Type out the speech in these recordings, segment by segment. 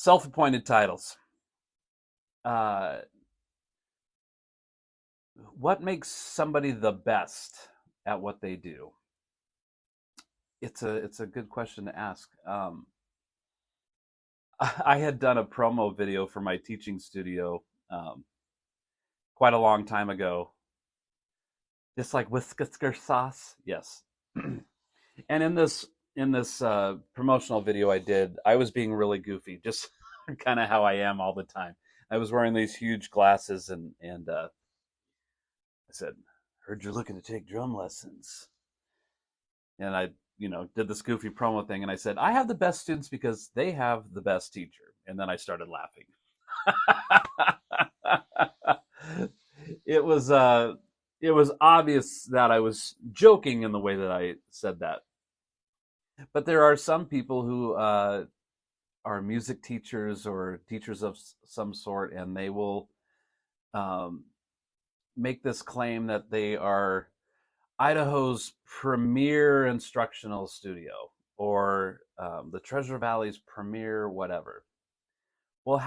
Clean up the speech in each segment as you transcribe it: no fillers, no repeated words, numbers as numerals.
Self-appointed titles. Uh, what makes somebody the best at what they do? It's a good question to ask. I had done a promo video for my teaching studio um, quite a long time ago. Just like Worcestershire sauce, yes. And in this promotional video I did, I was being really goofy, just kind of how I am all the time. I was wearing these huge glasses, and I said, "Heard you're looking to take drum lessons." And I, did this goofy promo thing, and I said, "I have the best students because they have the best teacher." And then I started laughing. it was uh, it was obvious that I was joking in the way that I said that. But there are some people who are music teachers or teachers of some sort, and they will um, make this claim that they are Idaho's premier instructional studio or the Treasure Valley's premier whatever. Well,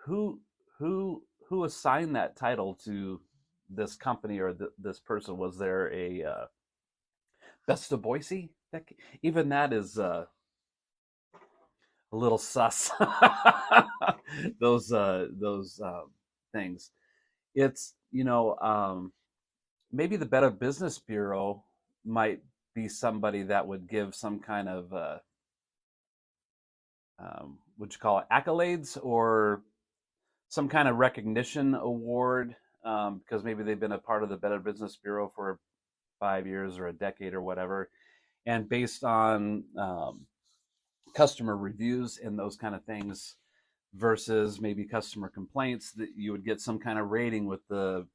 who who assigned that title to this company or this person? Was there a Best of Boise? Even that is a little sus. those things. It's maybe the Better Business Bureau might be somebody that would give some kind of what you call it, accolades or some kind of recognition award, because maybe they've been a part of the Better Business Bureau for 5 years or a decade or whatever, and based on customer reviews and those kind of things versus maybe customer complaints, that you would get some kind of rating with the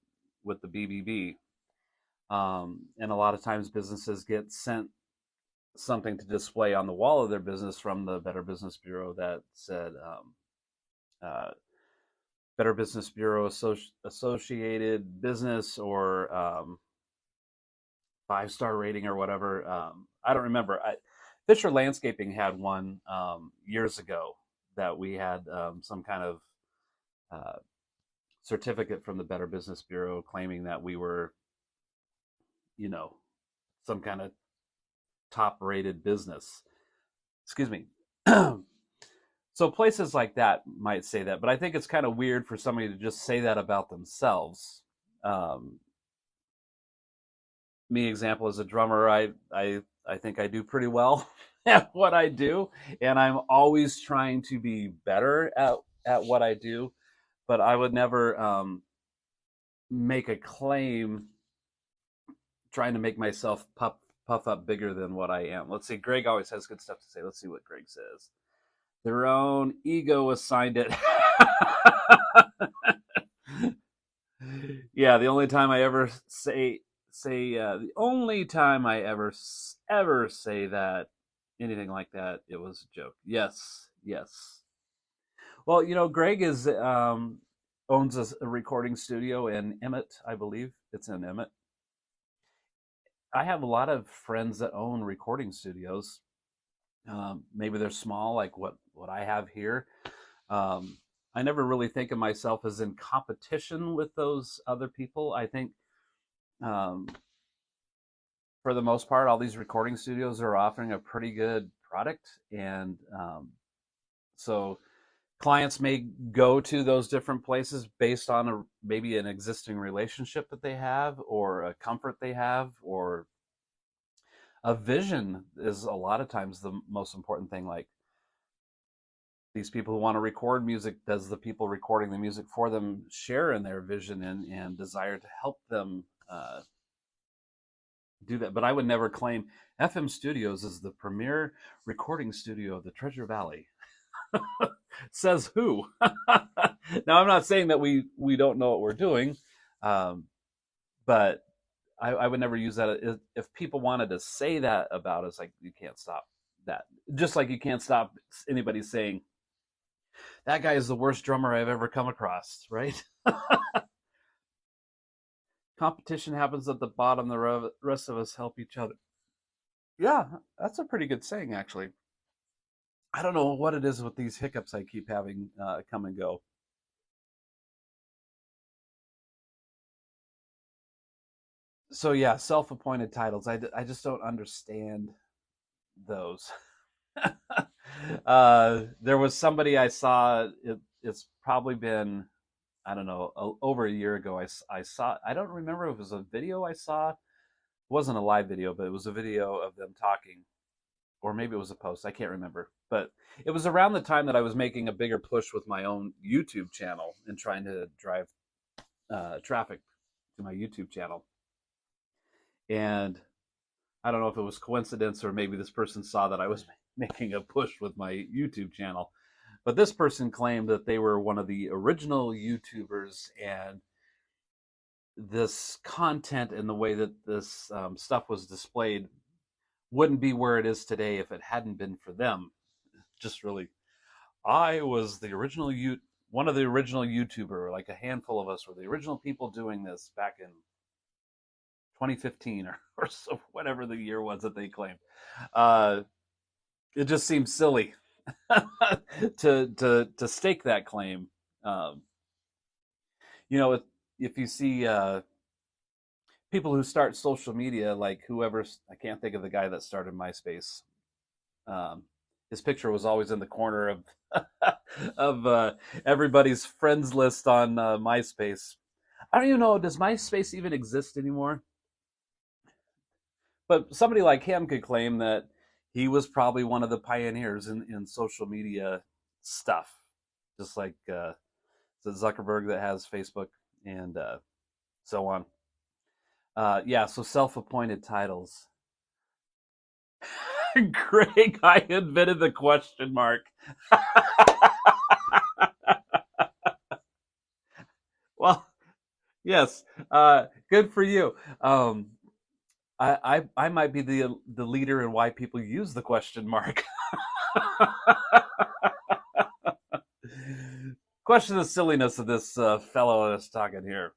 BBB. And a lot of times businesses get sent something to display on the wall of their business from the Better Business Bureau that said uh, Better Business Bureau associated business or 5-star rating or whatever. I don't remember. Fisher Landscaping had one years ago that we had some kind of uh, certificate from the Better Business Bureau claiming that we were, you know, some kind of top rated business. Excuse me. So places like that might say that, but I think it's kind of weird for somebody to just say that about themselves. Um, Me, example, as a drummer, I think I do pretty well at what I do, and I'm always trying to be better at what I do. But I would never make a claim trying to make myself puff up bigger than what I am. Let's see. Greg always has good stuff to say. Let's see what Greg says. Their own ego assigned it. Yeah, the only time I ever the only time I ever say that anything like that, it was a joke. Yes, yes. Well, Greg is owns a recording studio in Emmett, I believe. It's in Emmett. I have a lot of friends that own recording studios. Maybe they're small, like what I have here. Um, I never really think of myself as in competition with those other people. I think um, for the most part, all these recording studios are offering a pretty good product, and so clients may go to those different places based on maybe an existing relationship that they have, or a comfort they have, or a vision is a lot of times the most important thing. Like these people who want to record music, does the people recording the music for them share in their vision and desire to help them do that? But I would never claim FM Studios is the premier recording studio of the Treasure Valley. Says who? Now, I'm not saying that we don't know what we're doing, um, but I would never use that. If people wanted to say that about us, like, you can't stop that. Just like you can't stop anybody saying that guy is the worst drummer I've ever come across, right? Competition happens at the bottom. The rest of us help each other. Yeah, that's a pretty good saying, actually. I don't know what it is with these hiccups I keep having come and go. So yeah, self-appointed titles. I just don't understand those. There was somebody I saw. It's probably been, I don't know, over a year ago. I saw. I don't remember if it was a video I saw. It wasn't a live video, but it was a video of them talking, or maybe it was a post. I can't remember. But it was around the time that I was making a bigger push with my own YouTube channel and trying to drive traffic to my YouTube channel. And I don't know if it was coincidence or maybe this person saw that I was making a push with my YouTube channel. But this person claimed that they were one of the original YouTubers, and this content and the way that this stuff was displayed wouldn't be where it is today if it hadn't been for them. Just really, I was the original one of the original YouTuber, like a handful of us were the original people doing this back in 2015 or so, whatever the year was that they claimed. Uh, it just seems silly to stake that claim. Um, if you see people who start social media, like whoever, I can't think of the guy that started MySpace. Um, his picture was always in the corner of of everybody's friends list on MySpace. I don't even know, does MySpace even exist anymore? But somebody like him could claim that he was probably one of the pioneers in social media stuff, just like Zuckerberg that has Facebook and so on. Yeah, so self-appointed titles. Greg, I invented the question mark. Well, yes, good for you. I might be the leader in why people use the question mark. Question the silliness of this fellow that's talking here.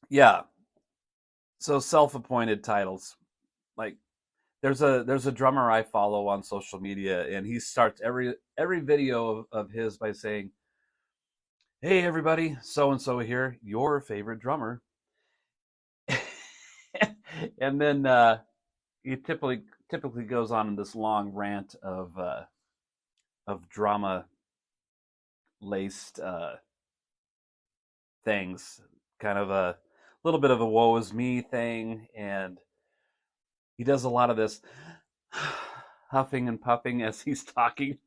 Yeah, so self-appointed titles. Like there's a drummer I follow on social media, and he starts every video of his by saying, "Hey everybody, so and so here, your favorite drummer," and then he typically goes on in this long rant of drama laced things, kind of a little bit of a woe is me thing, and he does a lot of this huffing and puffing as he's talking.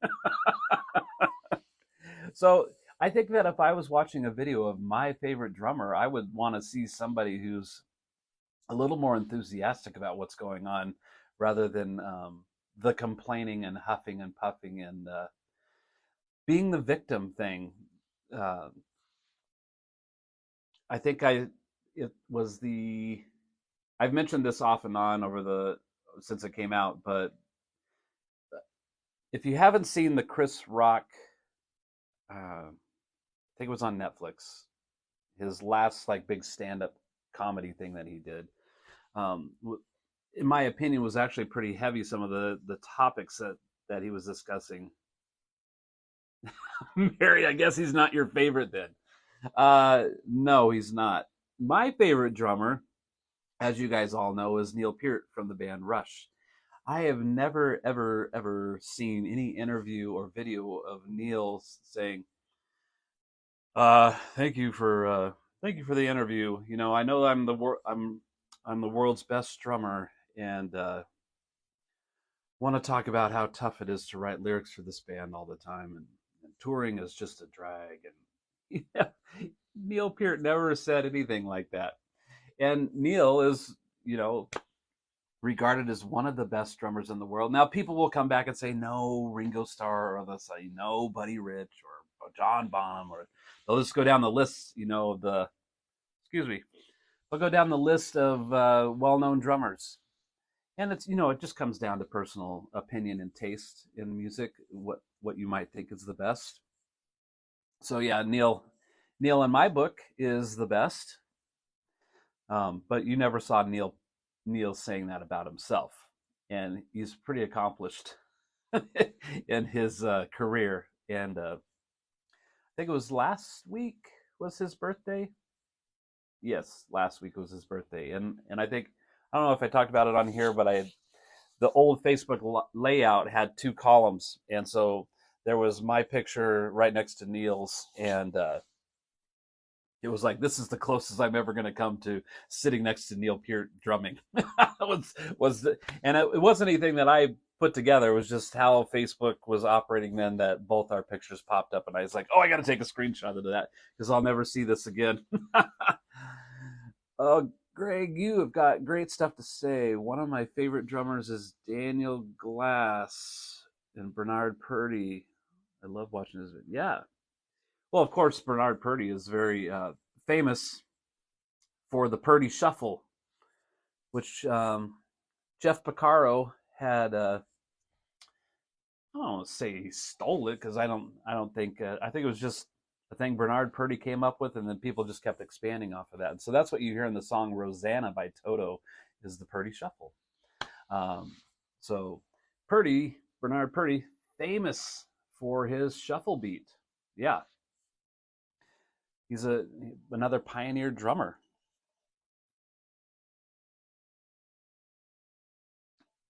So I think that if I was watching a video of my favorite drummer, I would want to see somebody who's a little more enthusiastic about what's going on rather than the complaining and huffing and puffing and being the victim thing. Uh, I think it was I've mentioned this off and on over the since it came out, but if you haven't seen the Chris Rock, I think it was on Netflix, his last like big stand-up comedy thing that he did, um, in my opinion, was actually pretty heavy. Some of the topics that he was discussing. Mary, I guess he's not your favorite then. No, he's not. My favorite drummer, as you guys all know, is Neil Peart from the band Rush. I have never, ever, ever seen any interview or video of Neil saying, thank you for the interview. You know, I know I'm the world's best drummer, and want to talk about how tough it is to write lyrics for this band all the time, and touring is just a drag." And yeah, Neil Peart never said anything like that. And Neil is, you know, regarded as one of the best drummers in the world. Now, people will come back and say, no, Ringo Starr, or they'll say, no, Buddy Rich, or John Bonham, or they'll just go down the list, you know, of the, excuse me, they'll go down the list of well-known drummers. And it's, you know, it just comes down to personal opinion and taste in music, what you might think is the best. So yeah, Neil in my book is the best. But you never saw Neil saying that about himself. and he's pretty accomplished in his career. And I think it was last week was his birthday. Yes, last week was his birthday, and I think I don't know if I talked about it on here, but the old Facebook layout had two columns, and so there was my picture right next to Neil's, and it was like, this is the closest I'm ever going to come to sitting next to Neil Peart drumming. And it wasn't anything that I put together. It was just how Facebook was operating then, that both our pictures popped up, and I was like, oh, I got to take a screenshot of that because I'll never see this again. Oh, Greg, you have got great stuff to say. One of my favorite drummers is Daniel Glass and Bernard Purdy. I love watching his video. Yeah. Well, of course, Bernard Purdy is very famous for the Purdy Shuffle, which Jeff Porcaro had. I don't want to say he stole it because I don't think. I think it was just a thing Bernard Purdy came up with, and then people just kept expanding off of that. And so that's what you hear in the song "Rosanna" by Toto, is the Purdy Shuffle. So Bernard Purdy, famous for his shuffle beat. Yeah. He's another pioneer drummer.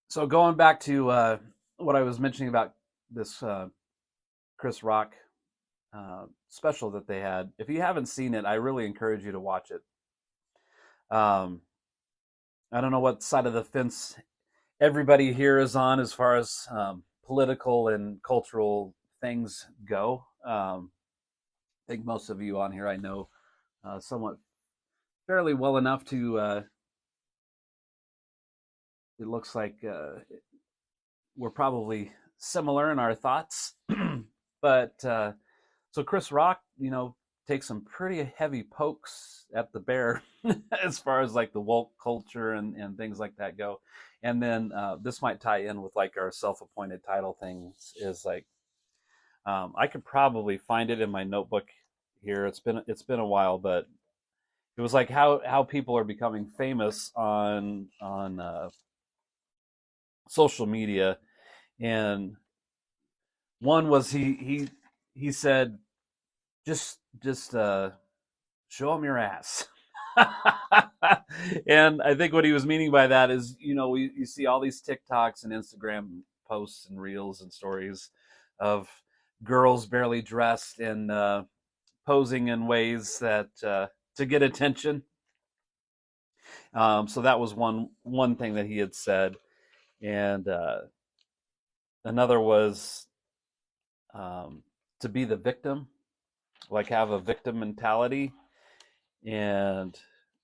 So going back to what I was mentioning about this Chris Rock special that they had, if you haven't seen it, I really encourage you to watch it. I don't know what side of the fence everybody here is on as far as political and cultural things go. I think most of you on here I know somewhat fairly well enough to, it looks like we're probably similar in our thoughts. But so Chris Rock, takes some pretty heavy pokes at the bear as far as like the woke culture and things like that go. And then this might tie in with like our self-appointed title things, is like, I could probably find it in my notebook here. It's been a while, but it was like how people are becoming famous on social media. And one was he said, just show them your ass. And I think what he was meaning by that is, you see all these TikToks and Instagram posts and reels and stories of girls barely dressed and posing in ways that to get attention. So that was one thing that he had said, and another was to be the victim, like have a victim mentality, and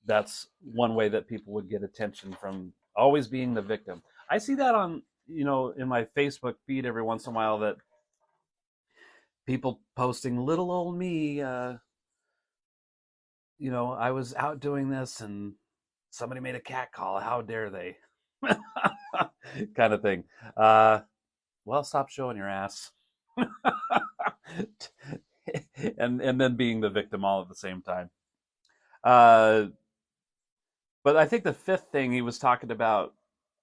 that's one way that people would get attention, from always being the victim. I see that on in my Facebook feed every once in a while, that people posting little old me, I was out doing this and somebody made a cat call, how dare they? Kind of thing. Well, stop showing your ass. and then being the victim all at the same time. But I think the fifth thing he was talking about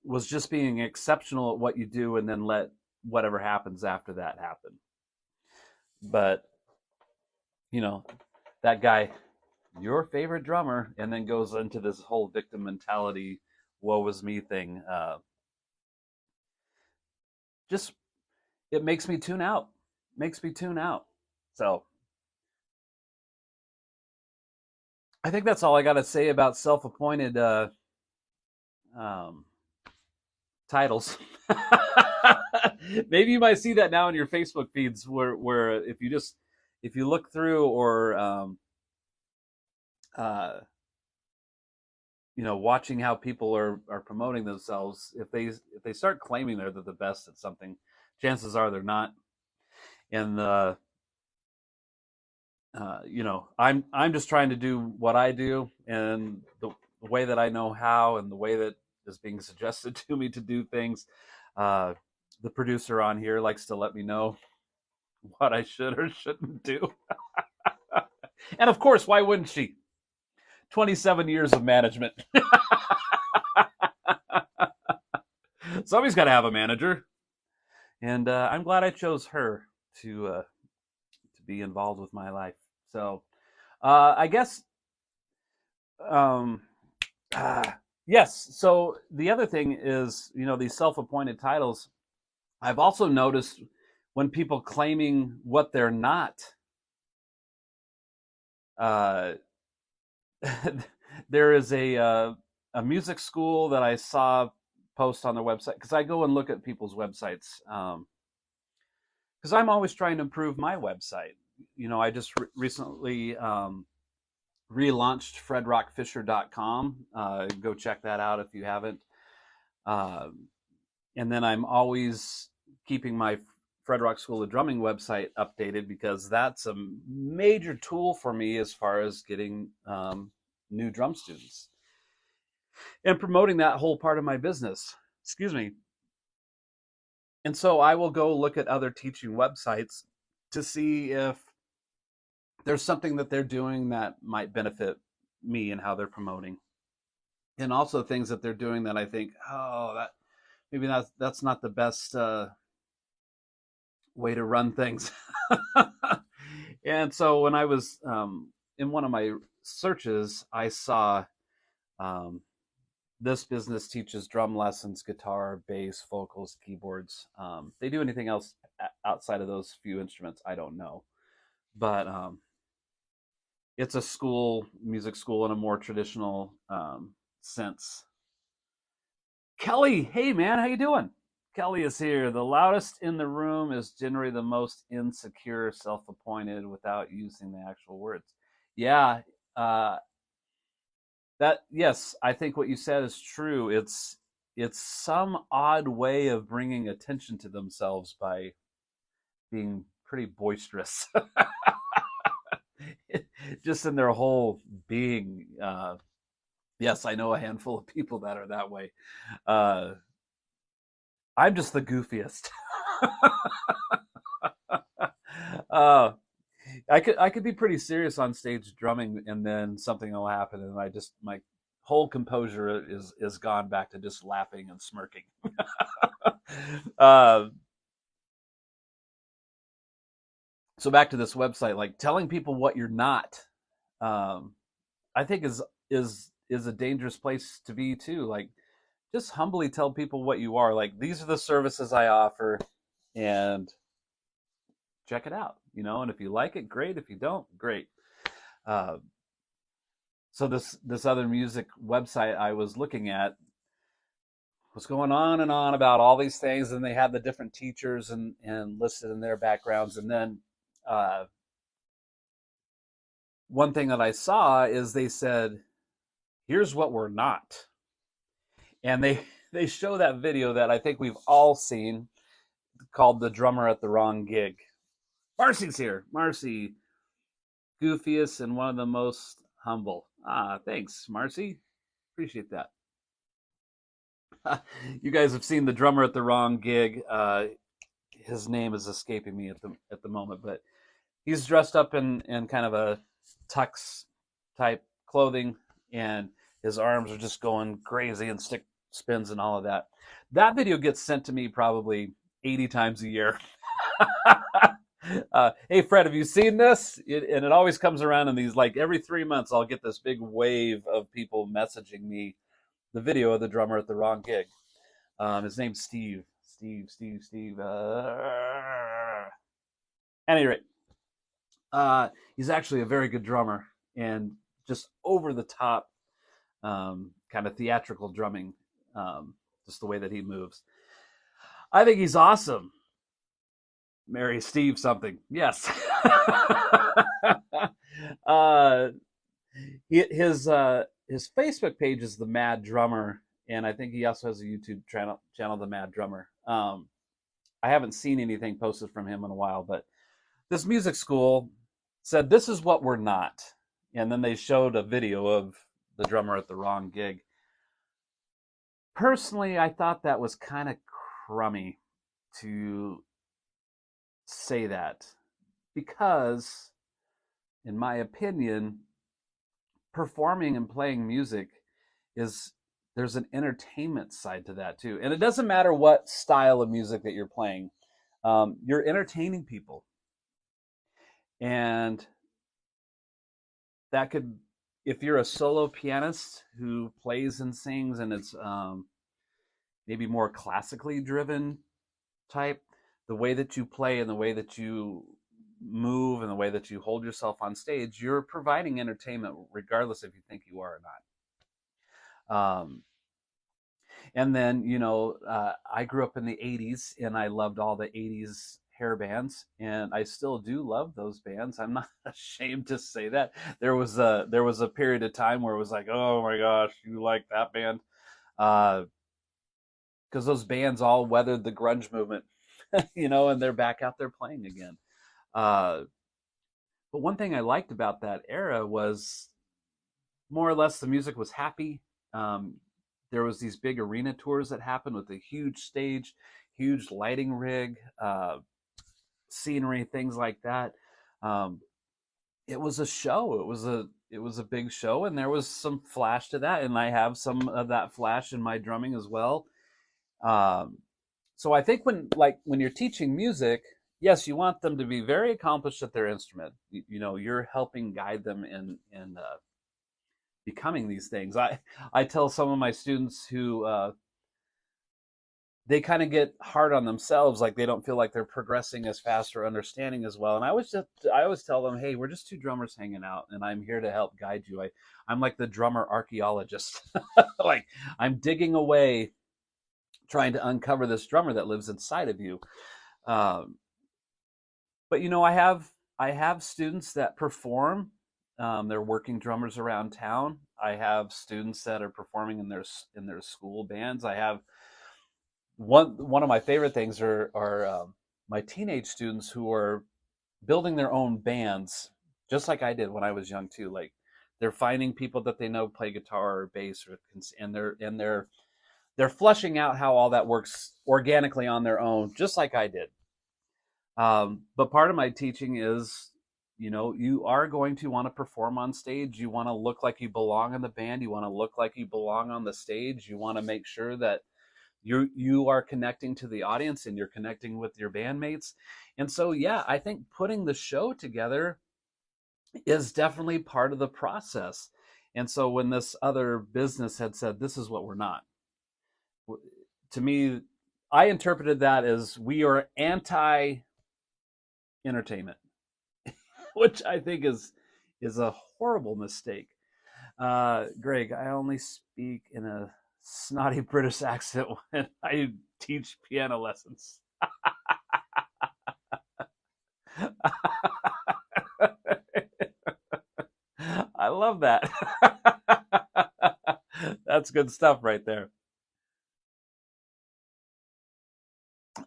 was just being exceptional at what you do, and then let whatever happens after that happen. But that guy, your favorite drummer, and then goes into this whole victim mentality, woe is me thing. Just, it makes me tune out. So I think that's all I got to say about self-appointed titles. Maybe you might see that now in your Facebook feeds, where if you look through, or watching how people are promoting themselves, if they start claiming they're the best at something, chances are they're not. And I'm just trying to do what I do, and the way that I know how, and the way that is being suggested to me to do things. The producer on here likes to let me know what I should or shouldn't do. And of course, why wouldn't she? 27 years of management. Somebody's got to have a manager, and I'm glad I chose her to be involved with my life. So I guess um, yes. So the other thing is, these self-appointed titles. I've also noticed when people claiming what they're not. Uh, there is a music school that I saw post on their website, because I go and look at people's websites, because I'm always trying to improve my website. I just recently relaunched fredrockfisher.com. Go check that out if you haven't. And then I'm always keeping my Fred Rock School of Drumming website updated, because that's a major tool for me as far as getting new drum students and promoting that whole part of my business. Excuse me. And so I will go look at other teaching websites to see if there's something that they're doing that might benefit me and how they're promoting. And also things that they're doing that I think, oh, that maybe that's not the best way to run things. And so when I was in one of my searches, I saw this business teaches drum lessons, guitar, bass, vocals, keyboards. They do anything else outside of those few instruments, I don't know. But it's a school, music school in a more traditional sense. Kelly, hey man, how you doing? Kelly is here. The loudest in the room is generally the most insecure, self-appointed, without using the actual words. Yeah, yes, I think what you said is true. It's some odd way of bringing attention to themselves by being pretty boisterous, just in their whole being. Yes, I know a handful of people that are that way. I'm just the goofiest. uh, I could be pretty serious on stage drumming, and then something will happen, and my whole composure is gone back to just laughing and smirking. uh, so back to this website, like telling people what you're not, I think is a dangerous place to be too. Like, just humbly tell people what you are. Like, these are the services I offer, and check it out. And if you like it, great. If you don't, great. Uh, so this other music website I was looking at was going on and on about all these things, and they had the different teachers and listed in their backgrounds. And then one thing that I saw is they said, here's what we're not. And they show that video that I think we've all seen, called The Drummer at the Wrong Gig. Marcy's here. Marcy, goofiest and one of the most humble. Thanks, Marcy. Appreciate that. You guys have seen The Drummer at the Wrong Gig. His name is escaping me at the moment, but he's dressed up in kind of a tux type clothing, and his arms are just going crazy and stick spins and all of that. That video gets sent to me probably 80 times a year. Hey Fred, have you seen this? And it always comes around in these, like, every 3 months I'll get this big wave of people messaging me the video of The Drummer at the Wrong Gig. His name's Steve. At any rate, he's actually a very good drummer, and just over the top kind of theatrical drumming, just the way that he moves. I think he's awesome. Mary Steve something. Yes. His Facebook page is The Mad Drummer, and I think he also has a YouTube channel, The Mad Drummer. I haven't seen anything posted from him in a while, but this music school said, this is what we're not. And then they showed a video of The Drummer at the Wrong Gig. Personally, I thought that was kind of crummy to say that, because, in my opinion, performing and playing music is there's an entertainment side to that too. And it doesn't matter what style of music that you're playing, you're entertaining people. And that could, if you're a solo pianist who plays and sings and it's maybe more classically driven type, the way that you play and the way that you move and the way that you hold yourself on stage, you're providing entertainment regardless if you think you are or not. And then, I grew up in the 80s and I loved all the 80s hair bands, and I still do love those bands. I'm not ashamed to say that. There was a period of time where it was like, oh my gosh, you like that band? Because those bands all weathered the grunge movement, and they're back out there playing again. But one thing I liked about that era was more or less the music was happy. There was these big arena tours that happened with a huge stage, huge lighting rig, scenery, things like that. It was a show. It was a big show, and there was some flash to that, and I have some of that flash in my drumming as well. So I think when you're teaching music, yes, you want them to be very accomplished at their instrument. You're helping guide them in becoming these things. I tell some of my students who they kind of get hard on themselves, like they don't feel like they're progressing as fast or understanding as well. And I always tell them, hey, we're just two drummers hanging out, and I'm here to help guide you. I'm like the drummer archaeologist. Like I'm digging away, trying to uncover this drummer that lives inside of you. But I have students that perform. They're working drummers around town. I have students that are performing in their school bands. I have one of my favorite things are my teenage students who are building their own bands, just like I did when I was young too. Like they're finding people that they know play guitar or bass, and they're flushing out how all that works organically on their own, just like I did. But part of my teaching is, you are going to want to perform on stage. You want to look like you belong in the band. You want to look like you belong on the stage. You want to make sure that you are connecting to the audience and you're connecting with your bandmates. And so, yeah, I think putting the show together is definitely part of the process. And so when this other business had said, this is what we're not, to me, I interpreted that as we are anti-entertainment, which I think is a horrible mistake. Greg, I only speak in a snotty British accent when I teach piano lessons. I love that. That's good stuff right there.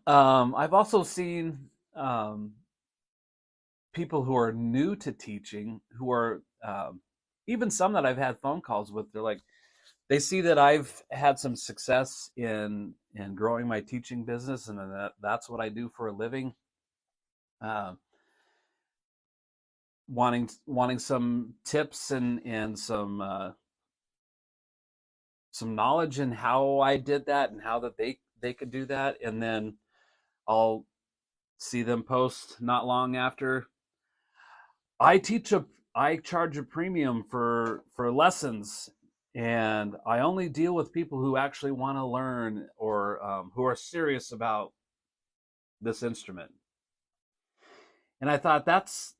I've also seen people who are new to teaching, who are even some that I've had phone calls with. They're like, they see that I've had some success in growing my teaching business, and that's what I do for a living. Wanting some tips and some knowledge in how I did that and how that they could do that, and then I'll see them post not long after, I charge a premium for lessons, and I only deal with people who actually want to learn or who are serious about this instrument. And I thought that's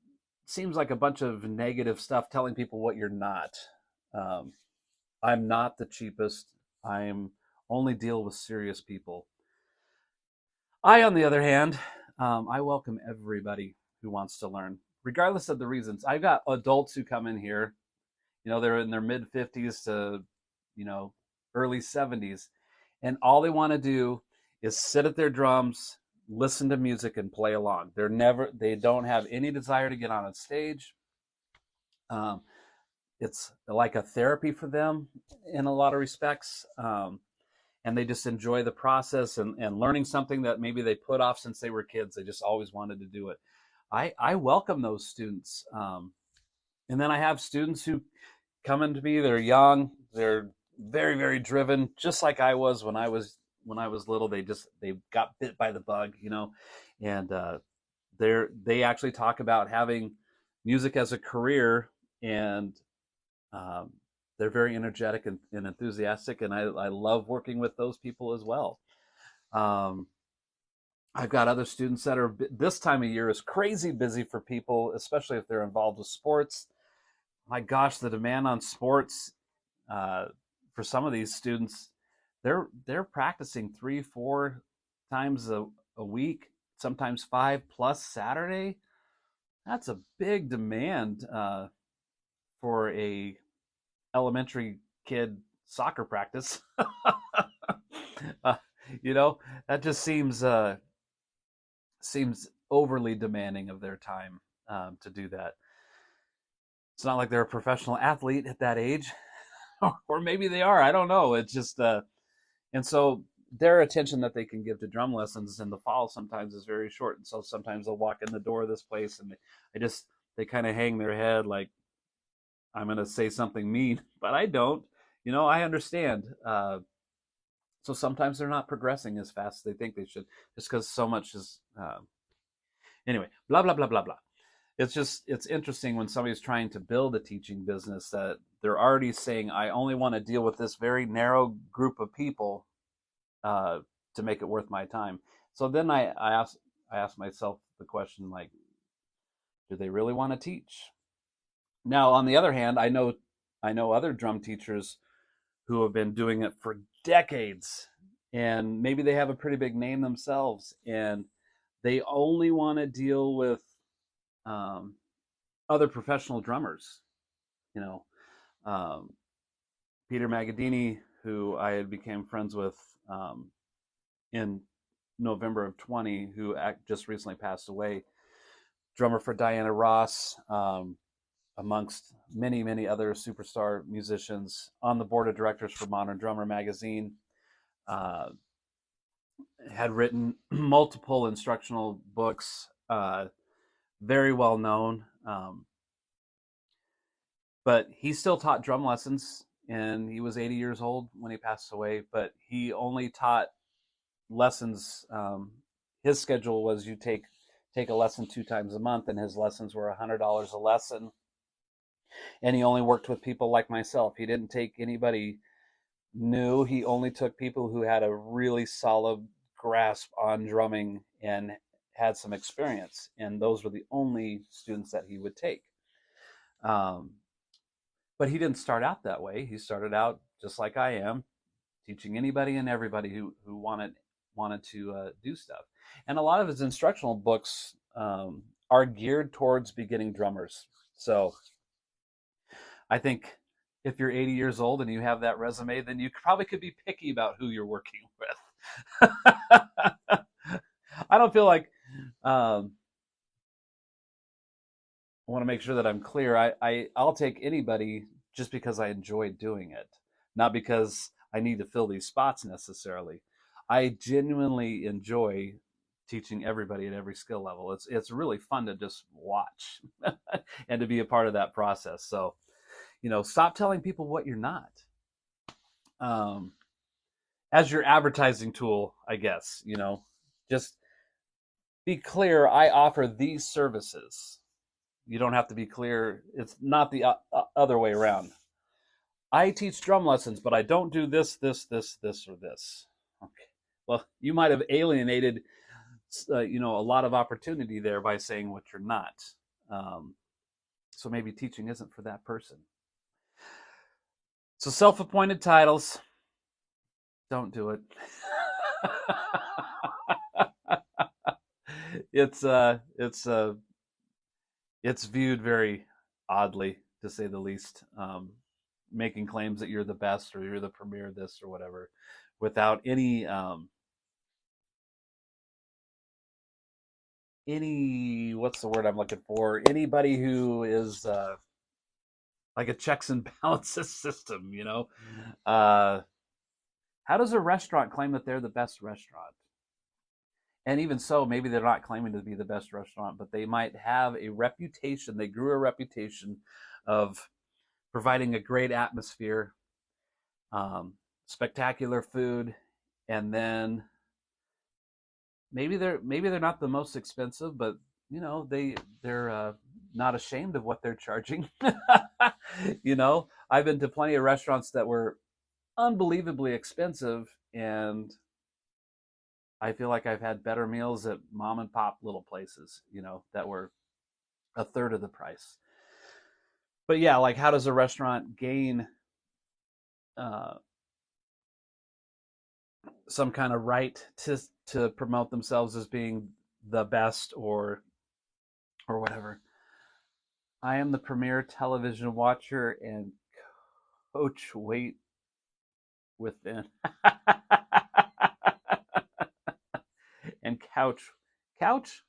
seems like a bunch of negative stuff, telling people what you're not. Um, I'm not the cheapest. I'm only deal with serious people. On the other hand, I welcome everybody who wants to learn, regardless of the reasons. I've got adults who come in here, they're in their mid 50s to, early 70s, and all they want to do is sit at their drums, listen to music, and play along. They don't have any desire to get on a stage. It's like a therapy for them in a lot of respects. And they just enjoy the process and learning something that maybe they put off since they were kids. They just always wanted to do it. I welcome those students. And then I have students who come into me, they're young, they're very, very driven, just like I was when I was little. They got bit by the bug, and they actually talk about having music as a career, and um, they're very energetic and enthusiastic, and I love working with those people as well. Um, I've got other students that are this time of year is crazy busy for people, especially if they're involved with sports. My gosh, the demand on sports uh, for some of these students, they're practicing 3-4 times a week, sometimes 5 plus Saturday. That's a big demand for a elementary kid soccer practice. uh, that just seems overly demanding of their time to do that. It's not like they're a professional athlete at that age, or maybe they are. I don't know. It's just and so their attention that they can give to drum lessons in the fall sometimes is very short. And so sometimes they'll walk in the door of this place and they kind of hang their head like I'm going to say something mean, but I don't. I understand. So sometimes they're not progressing as fast as they think they should, just because so much is. Anyway, blah blah blah blah blah. It's interesting when somebody's trying to build a teaching business that they're already saying, I only want to deal with this very narrow group of people to make it worth my time. So then I ask myself the question, like, do they really want to teach? Now, on the other hand, I know other drum teachers who have been doing it for decades, and maybe they have a pretty big name themselves, and they only want to deal with other professional drummers. Peter Magadini, who I had became friends with in November of 20, who just recently passed away, drummer for Diana Ross, amongst many, many other superstar musicians, on the board of directors for Modern Drummer magazine, had written multiple instructional books, very well known. But he still taught drum lessons, and he was 80 years old when he passed away, but he only taught lessons. His schedule was you take a lesson 2 times a month, and his lessons were $100 a lesson. And he only worked with people like myself. He didn't take anybody new. He only took people who had a really solid grasp on drumming and had some experience. And those were the only students that he would take. But he didn't start out that way. He started out just like I am, teaching anybody and everybody who wanted to do stuff. And a lot of his instructional books are geared towards beginning drummers. So I think if you're 80 years old and you have that resume, then you probably could be picky about who you're working with. I don't feel like I want to make sure that I'm clear. I'll take anybody just because I enjoy doing it, not because I need to fill these spots necessarily. I genuinely enjoy teaching everybody at every skill level. It's really fun to just watch and to be a part of that process. So, stop telling people what you're not. As your advertising tool, I guess, just be clear. I offer these services. You don't have to be clear. It's not the other way around. I teach drum lessons, but I don't do this, this, this, this, or this. Okay. Well, you might have alienated, a lot of opportunity there by saying what you're not. So maybe teaching isn't for that person. So self-appointed titles, don't do it. It's viewed very oddly, to say the least. Making claims that you're the best or you're the premier of this or whatever, without any what's the word I'm looking for? Anybody who is like a checks and balances system, how does a restaurant claim that they're the best restaurant? And even so, maybe they're not claiming to be the best restaurant, but they might have a reputation. They grew a reputation of providing a great atmosphere, spectacular food, and then maybe they're not the most expensive, but they're not ashamed of what they're charging. I've been to plenty of restaurants that were unbelievably expensive, and I feel like I've had better meals at mom and pop little places, that were a third of the price. But yeah, like how does a restaurant gain uh, some kind of right to promote themselves as being the best or whatever? I am the premier television watcher and coach weight within and couch.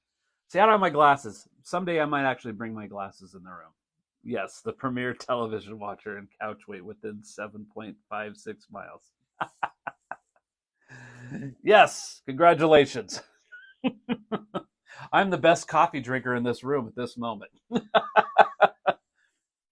See, I don't have my glasses. Someday I might actually bring my glasses in the room. Yes, the premier television watcher and couch weight within 7.56 miles. Yes, congratulations. I'm the best coffee drinker in this room at this moment.